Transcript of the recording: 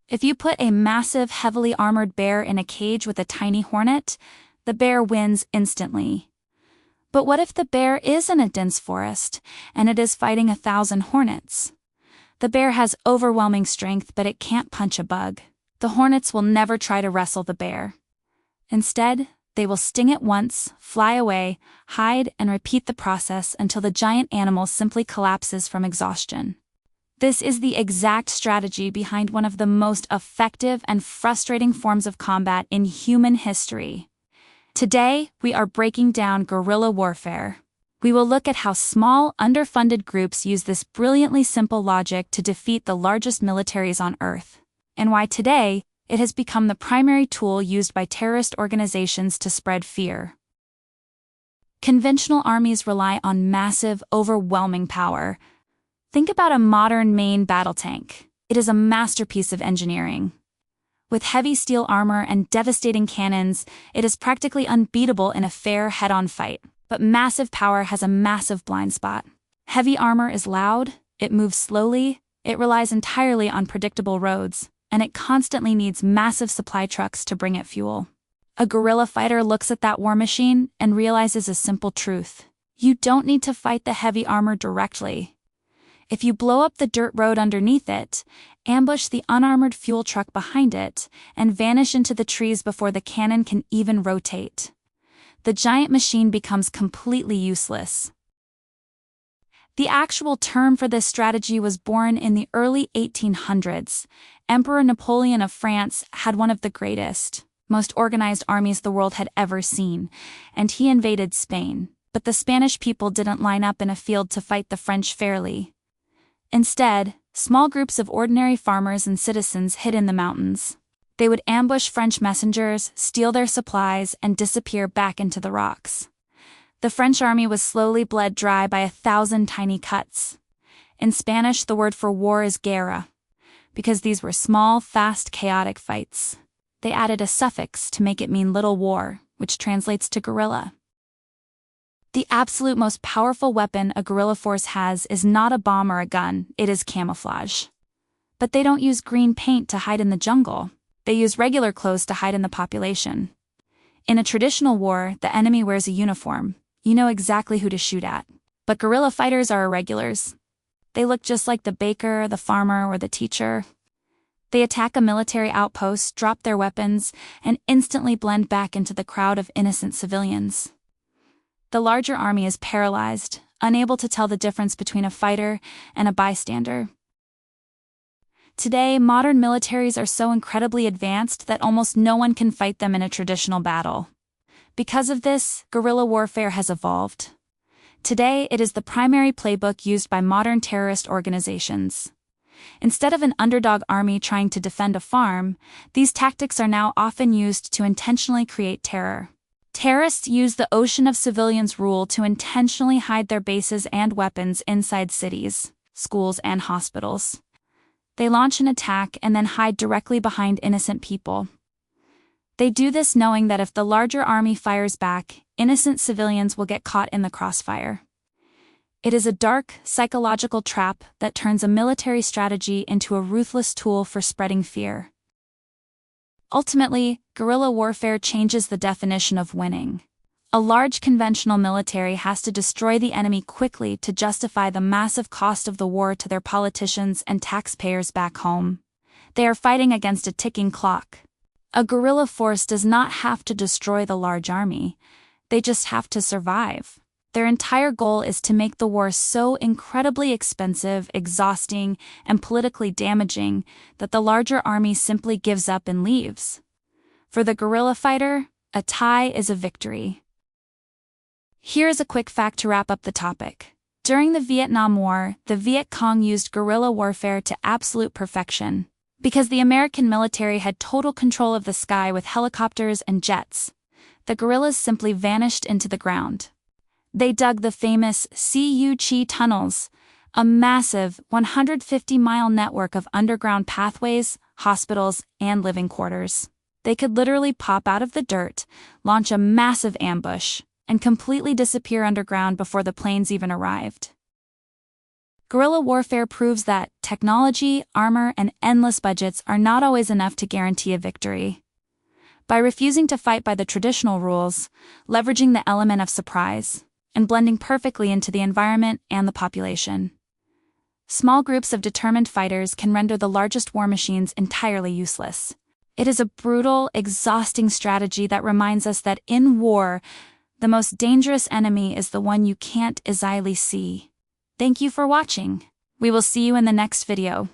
If you put a massive, heavily armored bear in a cage with a tiny hornet, the bear wins instantly. But what if the bear is in a dense forest, and it is fighting 1,000 hornets? The bear has overwhelming strength, but it can't punch a bug. The hornets will never try to wrestle the bear. Instead, they will sting it once, fly away, hide, and repeat the process until the giant animal simply collapses from exhaustion. This is the exact strategy behind one of the most effective and frustrating forms of combat in human history. Today, we are breaking down guerrilla warfare. We will look at how small, underfunded groups use this brilliantly simple logic to defeat the largest militaries on Earth, and why today, it has become the primary tool used by terrorist organizations to spread fear. Conventional armies rely on massive, overwhelming power. Think about a modern main battle tank. It is a masterpiece of engineering. With heavy steel armor and devastating cannons, it is practically unbeatable in a fair head-on fight. But massive power has a massive blind spot. Heavy armor is loud, it moves slowly, it relies entirely on predictable roads, and it constantly needs massive supply trucks to bring it fuel. A guerrilla fighter looks at that war machine and realizes a simple truth. You don't need to fight the heavy armor directly. If you blow up the dirt road underneath it, ambush the unarmored fuel truck behind it, and vanish into the trees before the cannon can even rotate, the giant machine becomes completely useless. The actual term for this strategy was born in the early 1800s. Emperor Napoleon of France had one of the greatest, most organized armies the world had ever seen, and he invaded Spain. But the Spanish people didn't line up in a field to fight the French fairly. Instead, small groups of ordinary farmers and citizens hid in the mountains. They would ambush French messengers, steal their supplies, and disappear back into the rocks. The French army was slowly bled dry by 1,000 tiny cuts. In Spanish, the word for war is guerra, because these were small, fast, chaotic fights. They added a suffix to make it mean little war, which translates to guerrilla. The absolute most powerful weapon a guerrilla force has is not a bomb or a gun, it is camouflage. But they don't use green paint to hide in the jungle. They use regular clothes to hide in the population. In a traditional war, the enemy wears a uniform. You know exactly who to shoot at. But guerrilla fighters are irregulars. They look just like the baker, the farmer, or the teacher. They attack a military outpost, drop their weapons, and instantly blend back into the crowd of innocent civilians. The larger army is paralyzed, unable to tell the difference between a fighter and a bystander. Today, modern militaries are so incredibly advanced that almost no one can fight them in a traditional battle. Because of this, guerrilla warfare has evolved. Today, it is the primary playbook used by modern terrorist organizations. Instead of an underdog army trying to defend a farm, these tactics are now often used to intentionally create terror. Terrorists use the ocean of civilians rule to intentionally hide their bases and weapons inside cities, schools, and hospitals. They launch an attack and then hide directly behind innocent people. They do this knowing that if the larger army fires back, innocent civilians will get caught in the crossfire. It is a dark, psychological trap that turns a military strategy into a ruthless tool for spreading fear. Ultimately, guerrilla warfare changes the definition of winning. A large conventional military has to destroy the enemy quickly to justify the massive cost of the war to their politicians and taxpayers back home. They are fighting against a ticking clock. A guerrilla force does not have to destroy the large army. They just have to survive. Their entire goal is to make the war so incredibly expensive, exhausting, and politically damaging that the larger army simply gives up and leaves. For the guerrilla fighter, a tie is a victory. Here's a quick fact to wrap up the topic. During the Vietnam War, the Viet Cong used guerrilla warfare to absolute perfection. Because the American military had total control of the sky with helicopters and jets, the guerrillas simply vanished into the ground. They dug the famous Cu Chi tunnels, a massive 150-mile network of underground pathways, hospitals, and living quarters. They could literally pop out of the dirt, launch a massive ambush, and completely disappear underground before the planes even arrived. Guerrilla warfare proves that technology, armor, and endless budgets are not always enough to guarantee a victory. By refusing to fight by the traditional rules, leveraging the element of surprise, and blending perfectly into the environment and the population, small groups of determined fighters can render the largest war machines entirely useless. It is a brutal, exhausting strategy that reminds us that in war, the most dangerous enemy is the one you can't easily see. Thank you for watching. We will see you in the next video.